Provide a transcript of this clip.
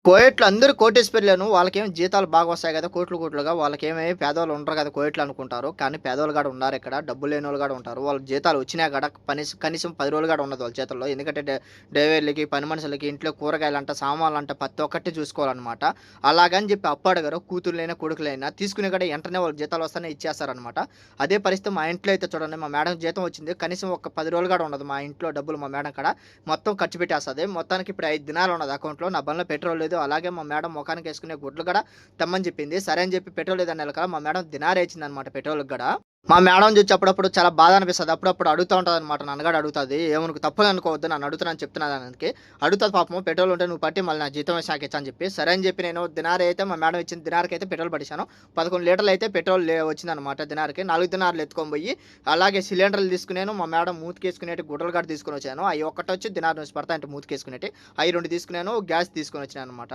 కోయేట్లు అందరూ కోటేశ్వరులేను. వాళ్ళకేమో జీతాలు బాగా వస్తాయి గదా! కోట్లు కోట్లుగా. వాళ్ళకేమి పేదోళ్ళు ఉండరు గదా! కోయేట్లు అనుకుంటారు. కానీ పేదోళ్ళు గూడా ఉన్నారిక్కడ. డబ్బులు లేనోళ్ళు గూడా ఉంటారు. వాళ్ళ జీతాలు వచ్చినా గూడా కనీసం 10 రోజులు గూడా ఉండదు వాళ్ళ చేతుల్లో. ఎందుకంటే డ్రైవర్లకి, పని మనుషులకి, ఇంట్లో కూరగాయలంట, సామాన్లంట ప్రతి ఒక్కటి చూసుకోవాలనమాట. అలాగని జెప్పి అప్పు అడగరు. కూతుర్లైనా, కొడుకులైనా తీసుకుని గూడా ఎంటనే వాళ్ళ జీతాలు వస్తేనే ఇచ్చేస్తారనమాట. అదే పరిస్థితి మా ఇంట్లో అయితే చూడండి. మా మేడంకి జీతం వచ్చింది. కనీసం ఒక 10 రోజులు గూడా ఉండదు మా ఇంట్లో డబ్బులు మా మేడం కాడ. మొత్తం ఖర్చు పెట్టేస్తది. మొత్తానికి ఇప్పుడు 5 దినాలు ఉన్నది అకౌంట్‌లో. నా బండిలో పెట్రోల్ లేదు. అలాగే మా మేడం మొఖానికేసుకునే గుడ్లు గూడా తెమ్మని చెప్పింది. సరే అని చెప్పి పెట్రోల్ లేదని ఎలకల మా మేడం దినారేసిందనమాట పెట్రోల్‌కి గూడా. మా మేడం చూసి అప్పుడప్పుడు చాలా బాధ అనిపిస్తది. అప్పుడప్పుడు అడుగుతా ఉంటదనమాట. నన్ను గూడా అడుగుతది. "ఏమనుకు తప్పుగా అనుకోవద్దు. నన్ను అడుగుతున్నానని చెప్తున్నాదానికి." అడుగుతది పాపం. పెట్రోల్ ఉంటే నువ్వు పట్టి మళ్ళీ నా జీతం వచ్చినాక ఇచ్చా అని చెప్పి. సరే అని చెప్పి నేను దినార్ అయితే మా మేడం ఇచ్చిన దినార్‌కైతే పెట్రోల్ పట్టేసాను. 11 లీటర్లయితే పెట్రోల్ వచ్చిందనమాట దినార్‌కి. 4 దినార్లు ఎత్తుకొని పోయి అలాగే సిలిండర్లు తీసుకున్నాను. మా మేడం మూతికేసుకునేటి గుడ్డలు గూడా తీసుకొనొచ్చాను. అయి ఒక్కటొచ్చి దినార్ నుంచి పడతాయంట మూతికేసుకునేటి. అయి 2 తీసుకున్నాను. గ్యాస్ తీసుకొనొచ్చినాననమాట.